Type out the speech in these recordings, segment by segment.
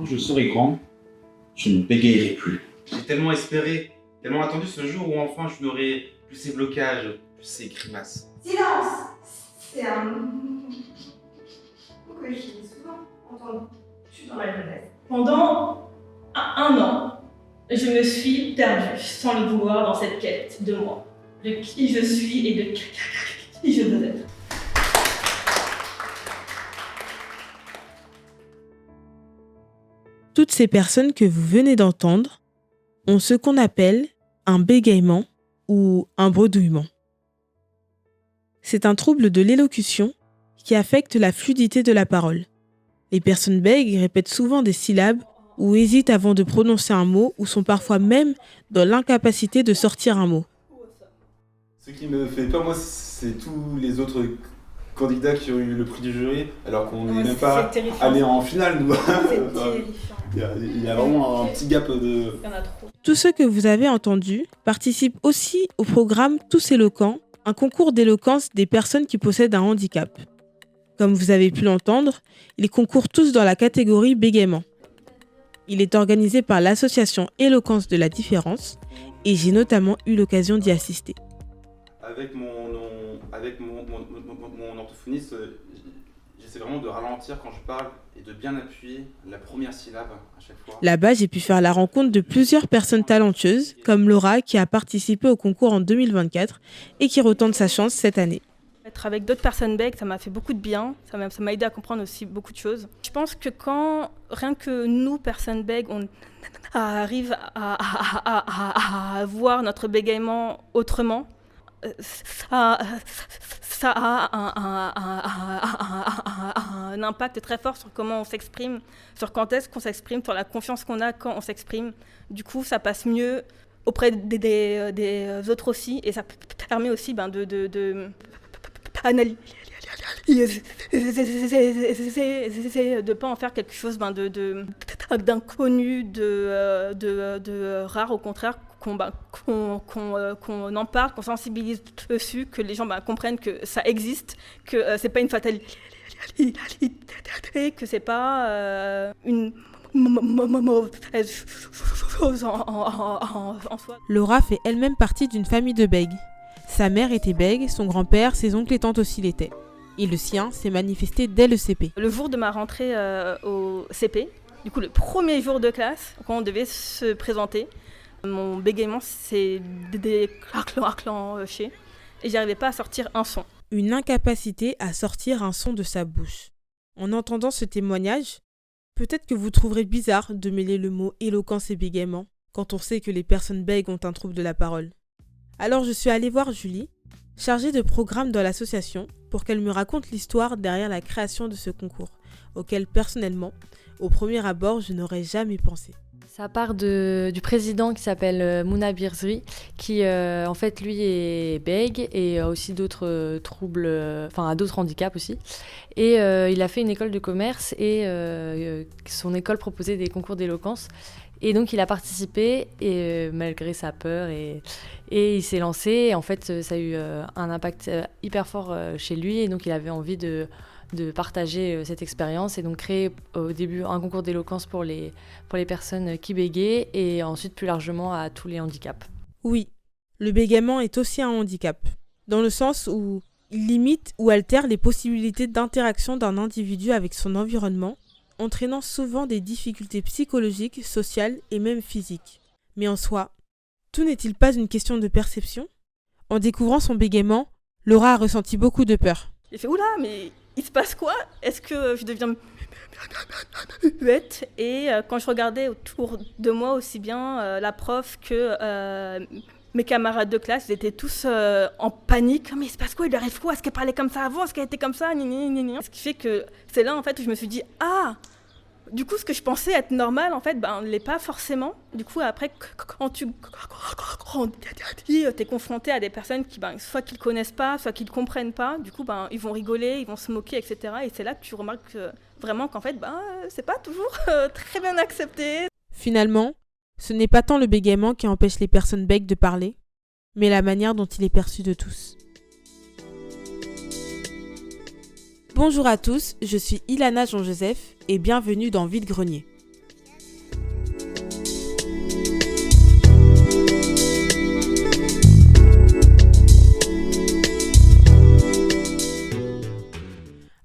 Quand je serai grand, je ne bégayerai plus. J'ai tellement espéré, tellement attendu ce jour où enfin je n'aurai plus ces blocages, plus ces grimaces. Silence! C'est un mot que j'ai souvent entendu dans ma jeunesse. Pendant un an, je me suis perdue, sans le vouloir, dans cette quête de moi, de qui je suis et de qui je veux être. Toutes ces personnes que vous venez d'entendre ont ce qu'on appelle un bégaiement ou un bredouillement. C'est un trouble de l'élocution qui affecte la fluidité de la parole. Les personnes bègues répètent souvent des syllabes ou hésitent avant de prononcer un mot ou sont parfois même dans l'incapacité de sortir un mot. Ce qui me fait peur, moi, c'est tous les autres candidats qui ont eu le prix du jury, alors qu'on n'est même pas allé en finale, nous. C'est terrifiant. Il y a vraiment un petit gap de... Il y en a trop. Tous ceux que vous avez entendus participent aussi au programme Tous éloquents, un concours d'éloquence des personnes qui possèdent un handicap. Comme vous avez pu l'entendre, ils concourent tous dans la catégorie bégaiement. Il est organisé par l'association Éloquence de la différence et j'ai notamment eu l'occasion d'y assister. Avec mon orthophoniste, j'essaie vraiment de ralentir quand je parle et de bien appuyer la première syllabe à chaque fois. Là-bas, j'ai pu faire la rencontre de plusieurs personnes talentueuses, comme Laura qui a participé au concours en 2024 et qui retente sa chance cette année. Être avec d'autres personnes bègues, ça m'a fait beaucoup de bien, ça m'a aidé à comprendre aussi beaucoup de choses. Je pense que quand rien que nous, personnes bègues, on arrive à voir notre bégaiement autrement, ça a un impact très fort sur comment on s'exprime, sur quand est-ce qu'on s'exprime, sur la confiance qu'on a quand on s'exprime. Du coup, ça passe mieux auprès des autres aussi, et ça permet aussi de analyser, de pas en faire quelque chose d'inconnu, de rare, au contraire, qu'on en parle, qu'on sensibilise dessus, que les gens comprennent que ça existe, que c'est pas une fatalité, que c'est pas une mauvaise chose en soi. Laura fait elle-même partie d'une famille de bègues. Sa mère était bègue, son grand-père, ses oncles et tantes aussi l'étaient. Et le sien s'est manifesté dès le CP. Le jour de ma rentrée au CP, du coup le premier jour de classe, quand on devait se présenter, mon bégaiement s'est déclenché et j'arrivais pas à sortir un son. Une incapacité à sortir un son de sa bouche. En entendant ce témoignage, peut-être que vous trouverez bizarre de mêler le mot éloquence et bégaiement quand on sait que les personnes bègues ont un trouble de la parole. Alors je suis allée voir Julie, chargée de programme dans l'association, pour qu'elle me raconte l'histoire derrière la création de ce concours, auquel personnellement, au premier abord, je n'aurais jamais pensé. Ça part du président qui s'appelle Mouna Birzri, qui en fait lui est bègue et a aussi d'autres troubles, a d'autres handicaps aussi. Et il a fait une école de commerce et son école proposait des concours d'éloquence. Et donc il a participé et malgré sa peur et il s'est lancé. Et en fait ça a eu un impact hyper fort chez lui et donc il avait envie de partager cette expérience et donc créer au début un concours d'éloquence pour les personnes qui bégaient et ensuite plus largement à tous les handicaps. Oui, le bégaiement est aussi un handicap, dans le sens où il limite ou altère les possibilités d'interaction d'un individu avec son environnement, entraînant souvent des difficultés psychologiques, sociales et même physiques. Mais en soi, tout n'est-il pas une question de perception ? En découvrant son bégaiement, Laura a ressenti beaucoup de peur. J'ai fait « Oula, mais il se passe quoi ? Est-ce que je deviens muette ?» Et quand je regardais autour de moi, aussi bien la prof que mes camarades de classe, ils étaient tous en panique. « Mais il se passe quoi ? Il arrive quoi ? Est-ce qu'elle parlait comme ça avant ? Est-ce qu'elle était comme ça ?» Ce qui fait que c'est là en fait où je me suis dit « Ah !» Du coup, ce que je pensais être normal, en fait, ne l'est pas forcément. Du coup, après, quand tu grandis, t'es confronté à des personnes qui, soit qu'ils ne connaissent pas, soit qu'ils ne comprennent pas. Du coup, ils vont rigoler, ils vont se moquer, etc. Et c'est là que tu remarques vraiment qu'en fait, c'est pas toujours très bien accepté. Finalement, ce n'est pas tant le bégaiement qui empêche les personnes bègues de parler, mais la manière dont il est perçu de tous. Bonjour à tous, je suis Ilana Jean-Joseph et bienvenue dans Vide Grenier.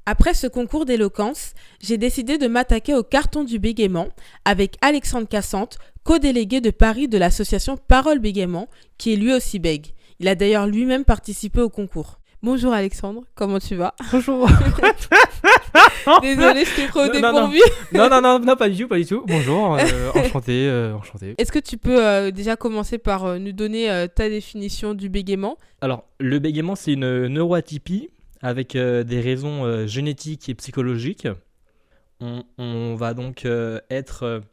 Après ce concours d'éloquence, j'ai décidé de m'attaquer au carton du bégaiement avec Alexandre Cassante, co-délégué de Paris de l'association Parole Bégaiement, qui est lui aussi bègue. Il a d'ailleurs lui-même participé au concours. Bonjour Alexandre, comment tu vas? Bonjour. Désolée, je t'ai pris au dépourvu. Non, pas du tout. Bonjour, enchanté. Est-ce que tu peux déjà commencer par nous donner ta définition du bégaiement? Alors, le bégaiement, c'est une neuroatypie avec des raisons génétiques et psychologiques. On va donc être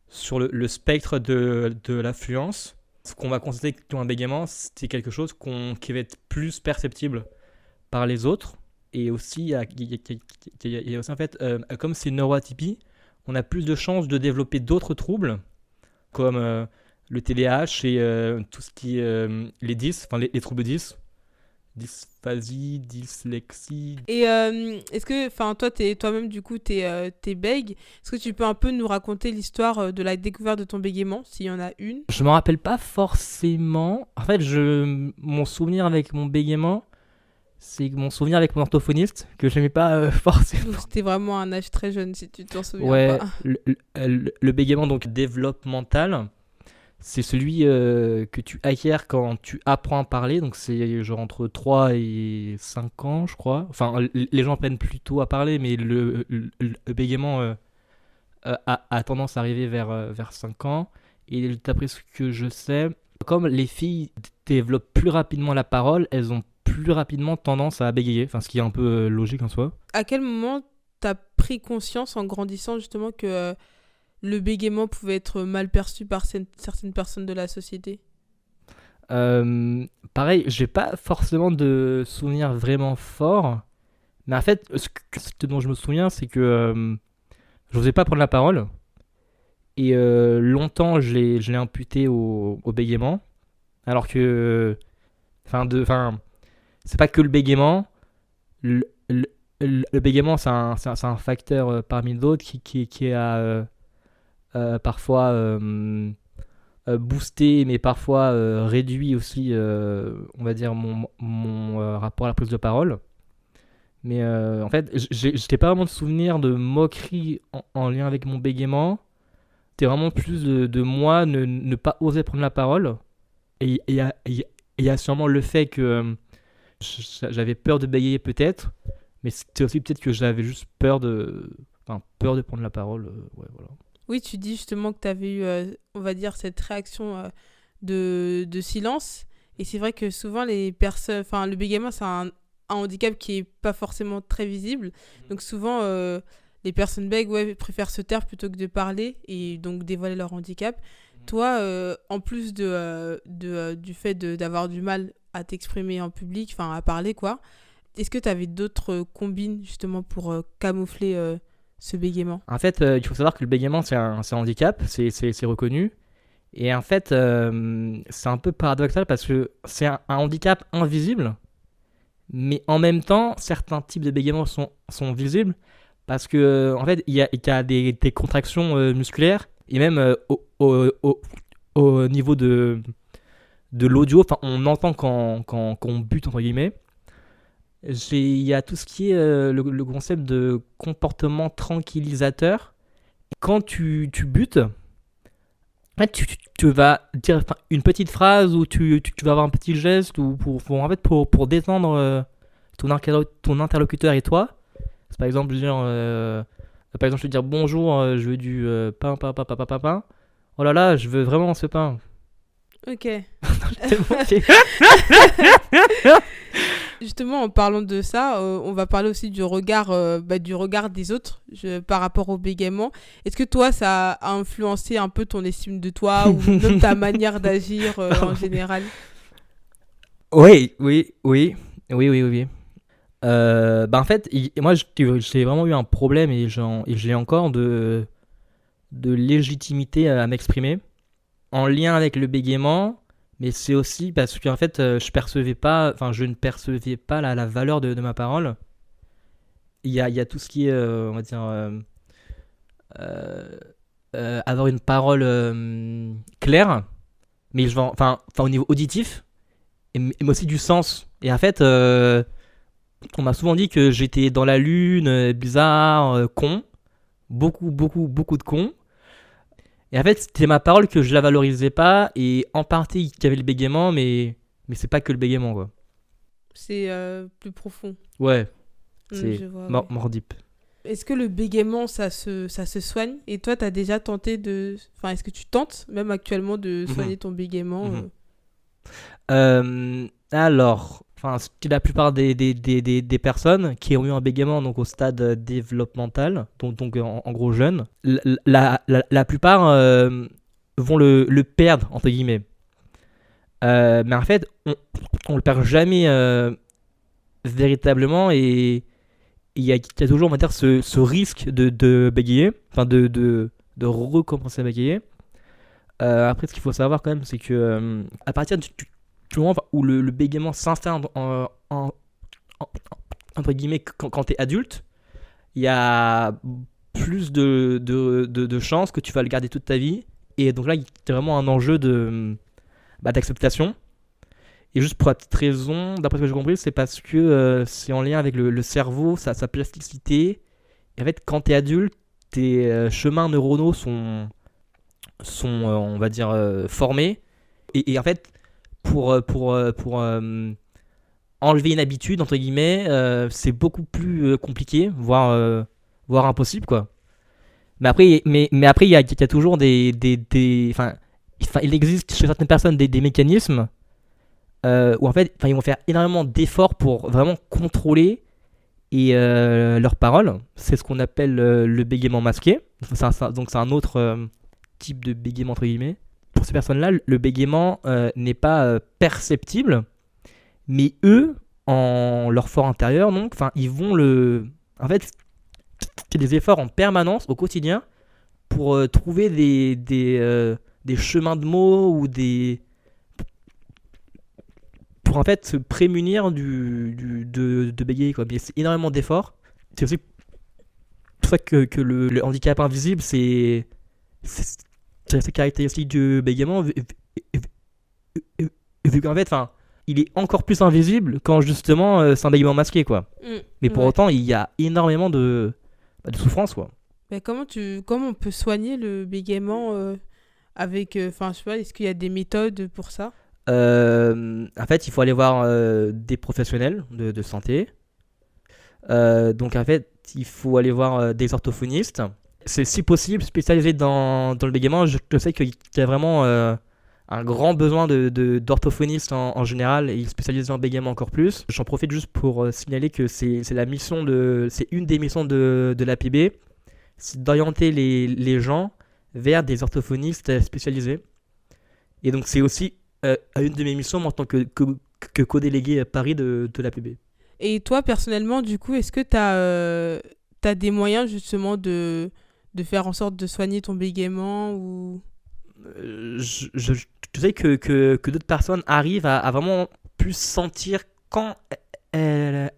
sur le spectre de l'affluence. Ce qu'on va constater comme un bégaiement, c'est quelque chose qui va être plus perceptible par les autres. Et aussi, il y a aussi en fait, comme c'est une neuroatypie, on a plus de chances de développer d'autres troubles, comme le TDAH et tout ce qui est les dys, enfin les troubles 10, dysphasie, dyslexie. Et est-ce que, toi, toi-même, du coup, t'es bègue. Est-ce que tu peux un peu nous raconter l'histoire de la découverte de ton bégaiement, s'il y en a une? Je me rappelle pas forcément. En fait, mon souvenir avec mon bégaiement, c'est mon souvenir avec mon orthophoniste, que j'aimais pas forcément. Donc, c'était vraiment un âge très jeune, si tu t'en souviens ouais, pas. Le bégaiement donc développemental, c'est celui que tu acquiers quand tu apprends à parler. Donc c'est genre entre 3 et 5 ans, je crois. Enfin, les gens apprennent plus tôt à parler, mais le bégaiement a tendance à arriver vers 5 ans. Et d'après ce que je sais, comme les filles développent plus rapidement la parole, elles ont plus rapidement tendance à bégayer. Enfin, ce qui est un peu logique en soi. À quel moment t'as pris conscience en grandissant justement que le bégaiement pouvait être mal perçu par certaines personnes de la société? Pareil, j'ai pas forcément de souvenirs vraiment forts, mais en fait, ce dont je me souviens, c'est que je n'osais pas prendre la parole, et longtemps, je l'ai imputé au bégaiement, alors que, c'est pas que le bégaiement. Le bégaiement, c'est un facteur parmi d'autres qui a parfois boosté, mais parfois réduit aussi, on va dire, mon rapport à la prise de parole. Mais en fait, j'étais pas vraiment de souvenir de moquerie en lien avec mon bégaiement. C'était vraiment plus de moi ne pas oser prendre la parole. Et il y a sûrement le fait que j'avais peur de bégayer peut-être, mais c'était aussi peut-être que j'avais juste peur de prendre la parole. Ouais, voilà. Oui, tu dis justement que tu avais eu, on va dire, cette réaction de silence. Et c'est vrai que souvent, les personnes... Enfin, le bégaiement, c'est un handicap qui n'est pas forcément très visible. Donc souvent, les personnes bègues préfèrent se taire plutôt que de parler et donc dévoiler leur handicap. Toi, en plus du fait d'avoir du mal à t'exprimer en public, enfin à parler, quoi, est-ce que tu avais d'autres combines justement pour camoufler ce bégaiement? En fait, il faut savoir que le bégaiement, c'est un handicap, c'est reconnu. Et en fait, c'est un peu paradoxal parce que c'est un handicap invisible, mais en même temps, certains types de bégaiement sont visibles parce que, en fait, il y a des contractions musculaires et même au niveau de l'audio, enfin, on entend quand on bute, entre guillemets. Il y a tout ce qui est le concept de comportement tranquillisateur. Quand tu butes, en fait, tu vas dire une petite phrase ou tu vas avoir un petit geste ou pour détendre ton interlocuteur et toi. C'est par exemple dire, je vais dire bonjour, je veux du pain. Oh là là, je veux vraiment ce pain. Ok. Justement, en parlant de ça, on va parler aussi du regard des autres par rapport au bégaiement. Est-ce que toi, ça a influencé un peu ton estime de toi ou même ta manière d'agir en général? Oui. En fait, moi, j'ai vraiment eu un problème et j'ai encore de légitimité à m'exprimer en lien avec le bégaiement. Mais c'est aussi parce qu'en fait, je ne percevais pas la valeur de ma parole. Il y a tout ce qui est, on va dire, avoir une parole claire, mais au niveau auditif, mais aussi du sens. Et en fait, on m'a souvent dit que j'étais dans la lune, bizarre, con. Beaucoup de cons. Et en fait, c'était ma parole que je la valorisais pas. Et en partie, il y avait le bégaiement, mais c'est pas que le bégaiement, quoi. C'est plus profond. Ouais, Je c'est vois, more, ouais. more deep. Est-ce que le bégaiement, ça se soigne? Et toi, t'as déjà tenté de... Enfin, est-ce que tu tentes, même actuellement, de soigner ton bégaiement Alors, enfin, la plupart des personnes qui ont eu un bégaiement donc au stade développemental, donc en gros jeunes, la plupart vont le perdre, entre guillemets. Mais en fait, on le perd jamais véritablement et il y a toujours, on va dire, ce risque de bégayer, enfin de recommencer à bégayer. Après, ce qu'il faut savoir quand même, c'est que à partir du moment où le bégaiement s'installe entre guillemets quand tu es adulte, il y a plus de chances que tu vas le garder toute ta vie. Et donc là, c'est vraiment un enjeu d'acceptation. Et juste pour la petite raison, d'après ce que j'ai compris, c'est parce que c'est en lien avec le cerveau, sa plasticité. Et en fait, quand tu es adulte, tes chemins neuronaux sont on va dire, formés. Et en fait, pour enlever une habitude, entre guillemets, c'est beaucoup plus compliqué, voire impossible, quoi. Mais après, il y a toujours enfin, il existe chez certaines personnes des mécanismes où en fait, ils vont faire énormément d'efforts pour vraiment contrôler leurs paroles. C'est ce qu'on appelle le bégaiement masqué. Donc c'est un autre type de bégaiement, entre guillemets. Pour ces personnes-là, le bégaiement n'est pas perceptible, mais eux, en leur fort intérieur, donc, ils vont en fait, c'est des efforts en permanence au quotidien pour trouver des chemins de mots ou pour en fait se prémunir de bégayer, quoi. Mais c'est énormément d'efforts. C'est aussi pour ça que le handicap invisible, c'est assez caractéristique du bégaiement, vu qu'en fait, il est encore plus invisible quand justement c'est un bégaiement masqué, quoi. Mais pour autant, il y a énormément de souffrance, quoi. Mais comment on peut soigner le bégaiement avec... Enfin, je sais pas, est-ce qu'il y a des méthodes pour ça? En fait, il faut aller voir des professionnels de santé. Donc en fait, il faut aller voir des orthophonistes. C'est si possible spécialisé dans le bégaiement. Je sais qu'il y a vraiment un grand besoin d'orthophonistes en général, et ils spécialisent en bégaiement encore plus. J'en profite juste pour signaler que c'est une des missions de l'APB, c'est d'orienter les gens vers des orthophonistes spécialisés. Et donc c'est aussi une de mes missions en tant que co-délégué à Paris de l'APB. Et toi, personnellement, du coup, est-ce que t'as des moyens justement de faire en sorte de soigner ton bégaiement ou... Je sais que d'autres personnes arrivent à vraiment plus sentir quand elles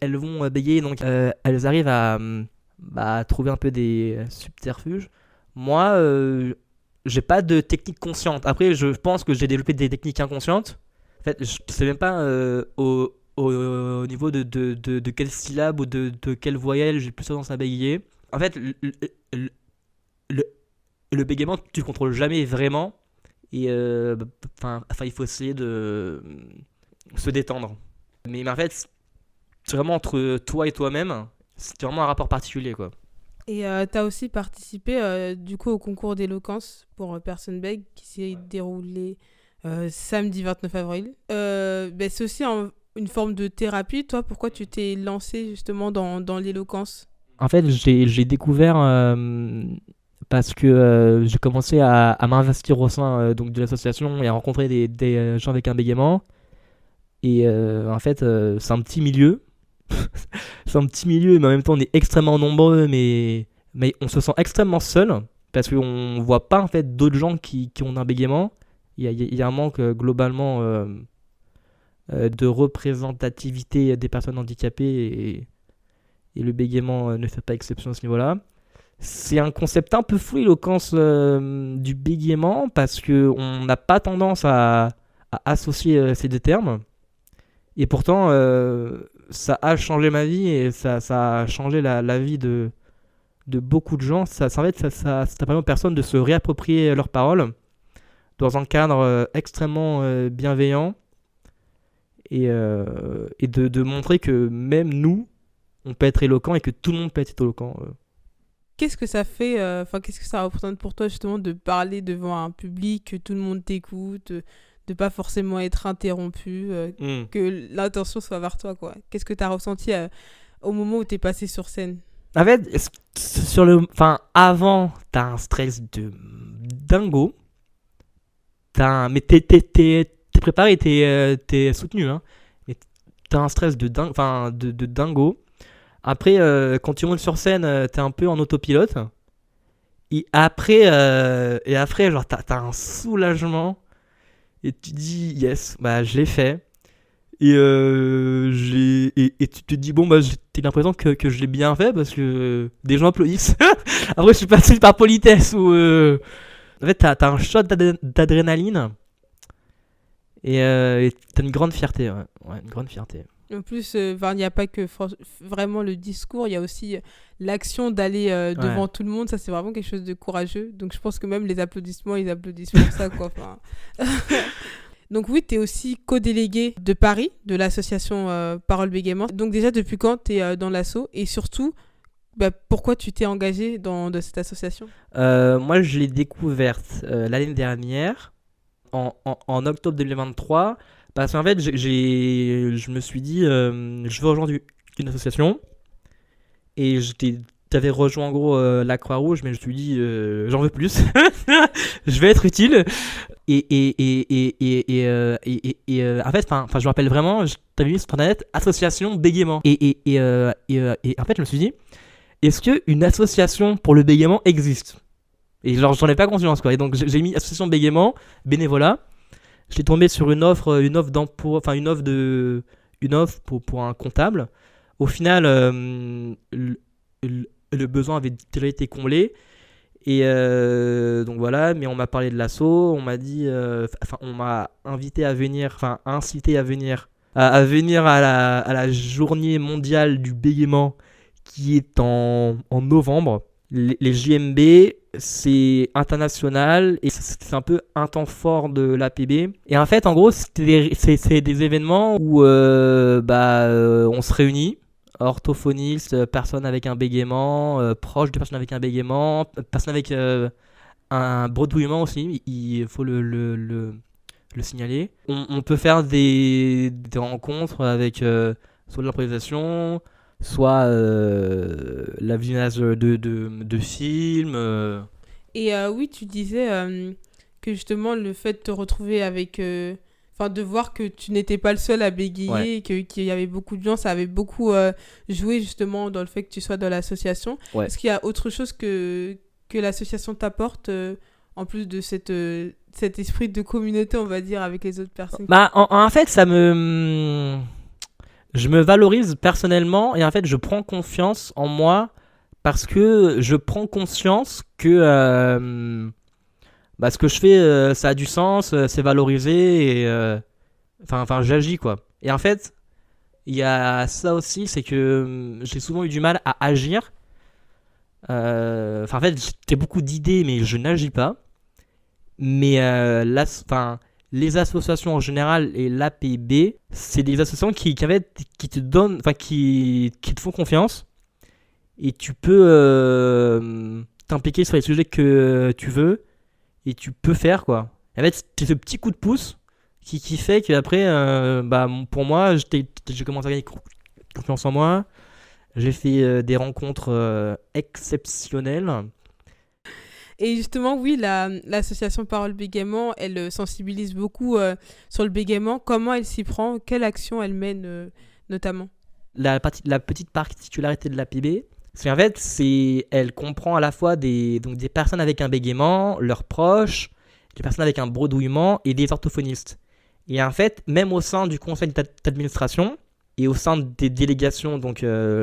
vont bégayer, donc elles arrivent à trouver un peu des subterfuges. Moi, j'ai pas de technique consciente. Après, je pense que j'ai développé des techniques inconscientes. En fait, je sais même pas au niveau de quelle syllabe ou de quelle voyelle j'ai plus tendance à bégayer. En fait, le bégaiement, tu le contrôles jamais vraiment. Et il faut essayer de se détendre. Mais en fait, c'est vraiment entre toi et toi-même. C'est vraiment un rapport particulier, quoi. Et t'as aussi participé du coup au concours d'éloquence pour personnes bègues qui s'est déroulé samedi 29 avril. C'est aussi une forme de thérapie. Toi, pourquoi tu t'es lancé justement dans l'éloquence? En fait, j'ai découvert parce que j'ai commencé à m'investir au sein donc de l'association et à rencontrer des gens avec un bégaiement. Et en fait, c'est un petit milieu. C'est un petit milieu, mais en même temps, on est extrêmement nombreux, mais on se sent extrêmement seul parce qu'on voit pas en fait d'autres gens qui ont un bégaiement. Il y a un manque globalement de représentativité des personnes handicapées et le bégaiement ne fait pas exception à ce niveau-là. C'est un concept un peu flou, l'éloquence du bégaiement, parce qu'on n'a pas tendance à associer ces deux termes. Et pourtant, ça a changé ma vie et ça a changé la vie de beaucoup de gens. En fait, ça permet aux personnes de se réapproprier leurs paroles dans un cadre extrêmement bienveillant et de montrer que même nous, on peut être éloquent et que tout le monde peut être éloquent. Qu'est-ce que ça fait, qu'est-ce que ça représente pour toi justement de parler devant un public, que tout le monde t'écoute, de pas forcément être interrompu, que l'intention soit vers toi, quoi. Qu'est-ce que tu as ressenti au moment où tu es passé sur scène? En fait, avant, t'as un stress de dingo. Mais t'es préparé, t'es soutenu, hein. Mais t'as un stress de dingo. Après, quand tu montes sur scène, t'es un peu en autopilote. Et après, genre, t'as un soulagement. Et tu dis, yes, bah, je l'ai fait. Et tu te dis, bon, bah, t'as l'impression que je l'ai bien fait parce que des gens applaudissent. Après, je suis passé par politesse ou. En fait, t'as un shot d'adrénaline. Et t'as une grande fierté, ouais, une grande fierté. En plus, il n'y a pas que vraiment le discours, il y a aussi l'action d'aller devant tout le monde. Ça, c'est vraiment quelque chose de courageux. Donc, je pense que même les applaudissements, ils applaudissent pour ça, quoi. Donc oui, tu es aussi co-délégué de Paris, de l'association Parole Bégaiement. Donc déjà, depuis quand tu es dans l'asso? Et surtout, pourquoi tu t'es engagé dans cette association? Moi, je l'ai découverte l'année dernière, en octobre 2023. Parce qu'en fait, je me suis dit, je veux rejoindre une association. Et t'avais rejoint en gros la Croix-Rouge, mais je me suis dit, j'en veux plus. Je vais être utile. En fait, je me rappelle vraiment, t'avais mis sur internet association bégaiement. Et en fait, je me suis dit, est-ce qu'une association pour le bégaiement existe? Et genre, j'en ai pas conscience, quoi. Et donc, j'ai mis association bégaiement, bénévolat. J'étais tombé sur une offre d'emploi, une offre pour un comptable. Au final, le besoin avait déjà été comblé. Et donc voilà, mais on m'a parlé de l'asso, on m'a dit, on m'a invité à venir, incité à venir à la journée mondiale du bégaiement qui est en novembre. Les JMB, c'est international et c'est un peu un temps fort de l'APB. Et en fait, en gros, c'est des événements où on se réunit. Orthophonistes, personnes avec un bégaiement, proches de personnes avec un bégaiement, personnes avec un bredouillement aussi, il faut le signaler. On peut faire des rencontres avec soit de l'improvisation, soit la visionnage de films. Et oui, tu disais que justement le fait de te retrouver avec... de voir que tu n'étais pas le seul à bégayer, qu'il y avait beaucoup de gens, ça avait beaucoup joué justement dans le fait que tu sois dans l'association. Ouais. Est-ce qu'il y a autre chose que l'association t'apporte en plus de cet esprit de communauté, on va dire, avec les autres personnes? En fait, je me valorise personnellement et en fait, je prends confiance en moi parce que je prends conscience que ce que je fais, ça a du sens, c'est valorisé et j'agis, quoi. Et en fait, il y a ça aussi, c'est que j'ai souvent eu du mal à agir. En fait, j'ai beaucoup d'idées, mais je n'agis pas. Mais les associations en général et l'APB, c'est des associations qui te donnent, qui te font confiance. Et tu peux t'impliquer sur les sujets que tu veux. Et tu peux faire, quoi. En fait, c'est ce petit coup de pouce qui fait qu'après, pour moi, j'ai commencé à gagner confiance en moi. J'ai fait des rencontres exceptionnelles. Et justement, oui, l'association Parole Bégaiement, elle sensibilise beaucoup sur le bégaiement. Comment elle s'y prend? Quelle action elle mène notamment? La petite particularité de l'APB, c'est en fait, elle comprend à la fois des personnes avec un bégaiement, leurs proches, des personnes avec un bredouillement et des orthophonistes. Et en fait, même au sein du conseil d'administration et au sein des délégations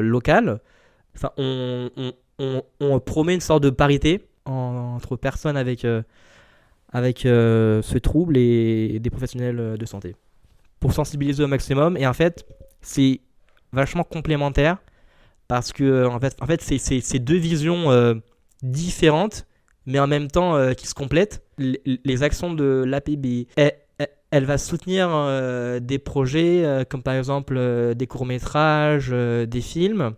locales, on promet une sorte de parité entre personnes avec ce trouble et des professionnels de santé pour sensibiliser au maximum. Et en fait, c'est vachement complémentaires parce que en fait c'est deux visions différentes mais en même temps qui se complètent. Les actions de l'APB, elle va soutenir des projets comme par exemple des courts-métrages, des films.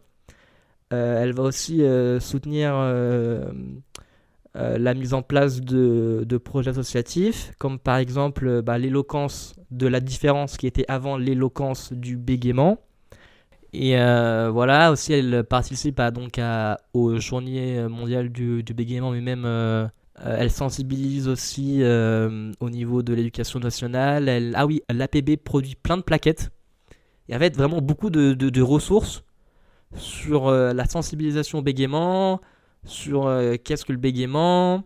Elle va aussi soutenir la mise en place de projets associatifs, comme par exemple l'éloquence de la différence qui était avant l'éloquence du bégaiement. Et voilà, aussi elle participe aux journées mondiales du bégaiement, mais même elle sensibilise aussi au niveau de l'éducation nationale. L'APB produit plein de plaquettes. Et en fait, vraiment beaucoup de ressources sur la sensibilisation au bégaiement, sur qu'est-ce que le bégaiement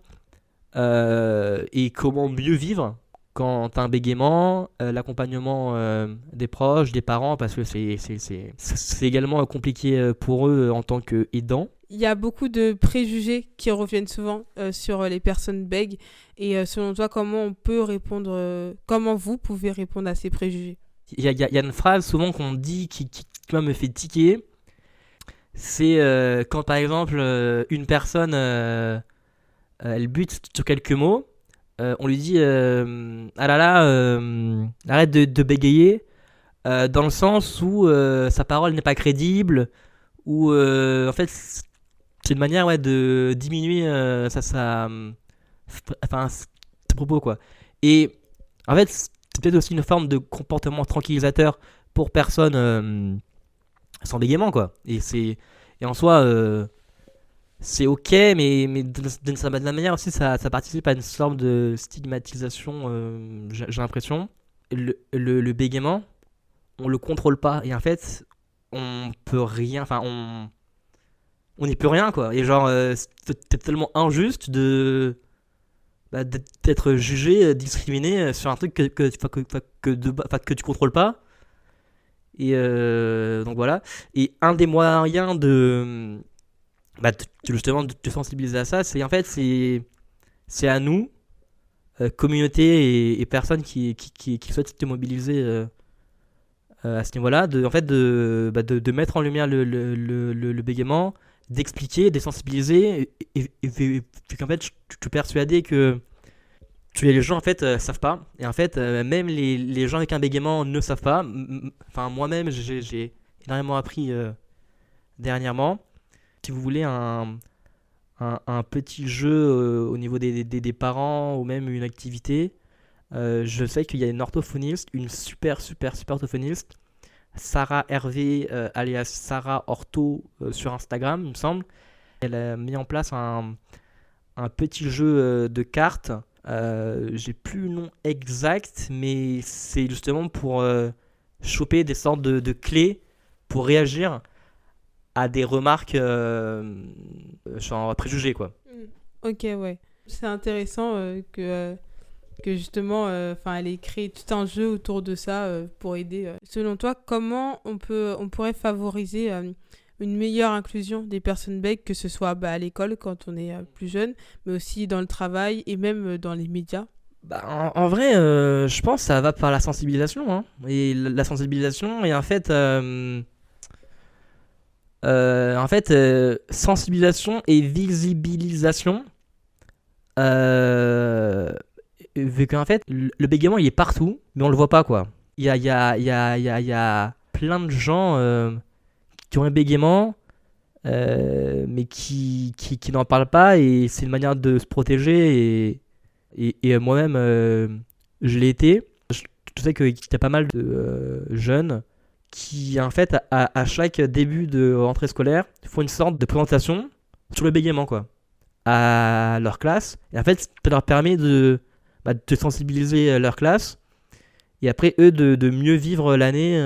et comment mieux vivre quand t'as un bégaiement, l'accompagnement des proches, des parents, parce que c'est également compliqué pour eux en tant qu'aidants. Il y a beaucoup de préjugés qui reviennent souvent sur les personnes bègues. Et selon toi, comment vous pouvez répondre à ces préjugés? Il y a une phrase souvent qu'on dit qui moi, me fait tiquer. C'est quand par exemple une personne elle bute sur quelques mots, on lui dit ah là là, arrête de bégayer, dans le sens où sa parole n'est pas crédible, ou en fait c'est une manière de diminuer ses propos quoi. Et en fait c'est peut-être aussi une forme de comportement tranquillisateur pour personnes sans bégaiement quoi. Et en soi c'est ok, mais de la manière aussi ça participe à une sorte de stigmatisation, j'ai l'impression. Le bégaiement on le contrôle pas et en fait on peut rien, enfin on n'y peut rien quoi. Et genre c'est tellement injuste d'être jugé, discriminé sur un truc que tu contrôles pas. Et donc voilà. Et un des moyens justement de te sensibiliser à ça, c'est en fait c'est à nous, communauté et personnes qui souhaitent te mobiliser à ce niveau-là, de mettre en lumière le bégaiement, d'expliquer, de sensibiliser, et qu'en fait je suis persuadé que les gens en fait savent pas, et en fait même les gens avec un bégaiement ne savent pas. Enfin moi-même j'ai énormément appris dernièrement. Si vous voulez un petit jeu au niveau des parents ou même une activité, je sais qu'il y a une orthophoniste, une super orthophoniste, Sarah Hervé alias Sarah Ortho sur Instagram il me semble. Elle a mis en place un petit jeu de cartes. J'ai plus le nom exact, mais c'est justement pour choper des sortes de clés pour réagir à des remarques préjugées quoi. Ok, ouais. C'est intéressant que justement elle ait créé tout un jeu autour de ça pour aider. Selon toi, comment on pourrait favoriser une meilleure inclusion des personnes bègues, que ce soit à l'école quand on est plus jeune, mais aussi dans le travail et même dans les médias? En vrai, je pense que ça va par la sensibilisation, hein. Et la sensibilisation et en fait sensibilisation et visibilisation, vu qu'en fait le bégaiement il est partout mais on le voit pas quoi. Il y a plein de gens qui ont un bégaiement mais qui n'en parlent pas, et c'est une manière de se protéger, et moi-même je l'ai été. Je sais qu'il y a pas mal de jeunes qui en fait à chaque début de rentrée scolaire font une sorte de présentation sur le bégaiement quoi, à leur classe, et en fait ça leur permet de sensibiliser leur classe, et après eux de mieux vivre l'année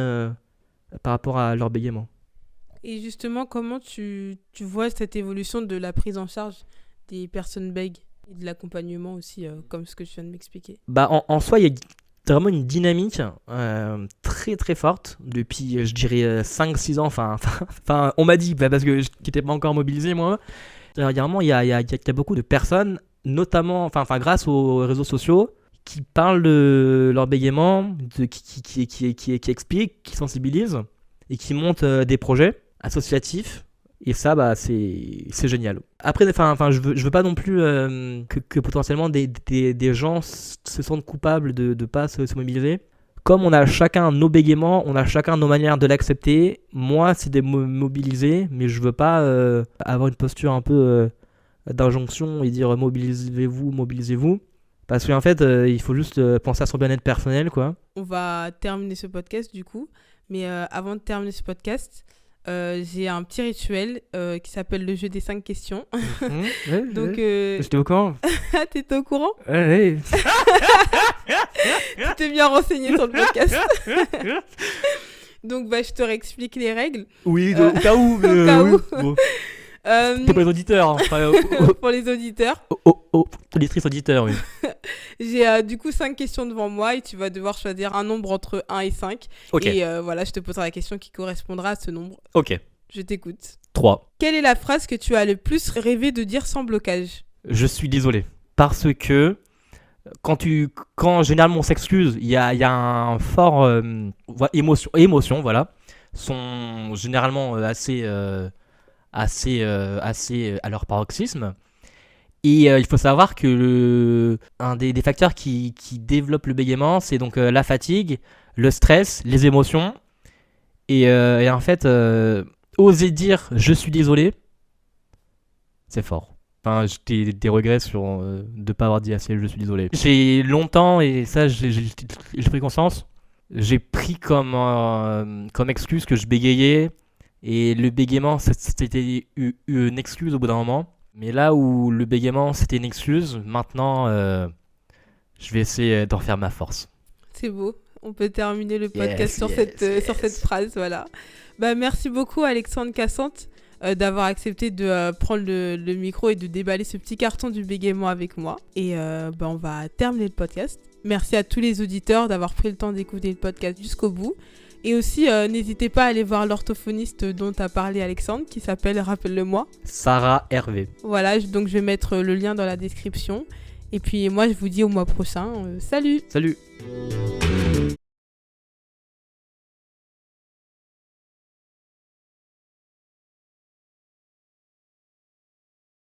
par rapport à leur bégaiement. Et justement, comment tu vois cette évolution de la prise en charge des personnes bègues et de l'accompagnement aussi, comme ce que je viens de m'expliquer? En soi, il y a vraiment une dynamique très très forte depuis, je dirais, 5-6 ans. Enfin, on m'a dit, parce que je n'étais pas encore mobilisé, moi. Dernièrement, il y a beaucoup de personnes, notamment, grâce aux réseaux sociaux, qui parlent de leur bégaiement, qui expliquent, qui sensibilisent. et qui montent des projets associatifs. Et ça, bah, c'est génial. Après, je veux pas non plus que potentiellement des gens se sentent coupables de pas se mobiliser. Comme on a chacun nos bégaiements, on a chacun nos manières de l'accepter. Moi, c'est de me mobiliser, mais je veux pas avoir une posture un peu d'injonction et dire mobilisez-vous. Parce qu'en fait, il faut juste penser à son bien-être personnel, quoi. On va terminer ce podcast du coup. Mais avant de terminer ce podcast, j'ai un petit rituel qui s'appelle le jeu des 5 questions. Ouais, Donc, j'étais au courant. T'étais au courant? Ouais. Tu t'es bien renseigné sur le podcast. Donc, je te réexplique les règles. Oui, au cas où. Au cas où. Bon. C'était pour les auditeurs. Pour les auditeurs. Auditrices auditeurs, oui. J'ai du coup 5 questions devant moi et tu vas devoir choisir un nombre entre 1 et 5. Ok. Et voilà, je te poserai la question qui correspondra à ce nombre. Ok. Je t'écoute. 3. Quelle est la phrase que tu as le plus rêvé de dire sans blocage? Je suis désolé. Parce que quand généralement on s'excuse, il y a un fort émotion, voilà, sont généralement assez à leur paroxysme. Et il faut savoir que un des facteurs qui développe le bégaiement, c'est donc la fatigue, le stress, les émotions. Et en fait, oser dire « je suis désolé », c'est fort. Enfin, j'ai des regrets sur de ne pas avoir dit assez « je suis désolé ». J'ai longtemps, et ça j'ai pris conscience, j'ai pris comme excuse que je bégayais. Et le bégaiement, c'était une excuse au bout d'un moment. Mais là où le bégaiement, c'était une excuse, maintenant, je vais essayer d'en faire ma force. C'est beau. On peut terminer le podcast sur cette phrase, voilà. Merci beaucoup, Alexandre Cassante, d'avoir accepté de prendre le micro et de déballer ce petit carton du bégaiement avec moi. Et on va terminer le podcast. Merci à tous les auditeurs d'avoir pris le temps d'écouter le podcast jusqu'au bout. Et aussi, n'hésitez pas à aller voir l'orthophoniste dont a parlé Alexandre, qui s'appelle, rappelle-le-moi, Sarah Hervé. Voilà, donc je vais mettre le lien dans la description. Et puis moi, je vous dis au mois prochain. Salut! Salut!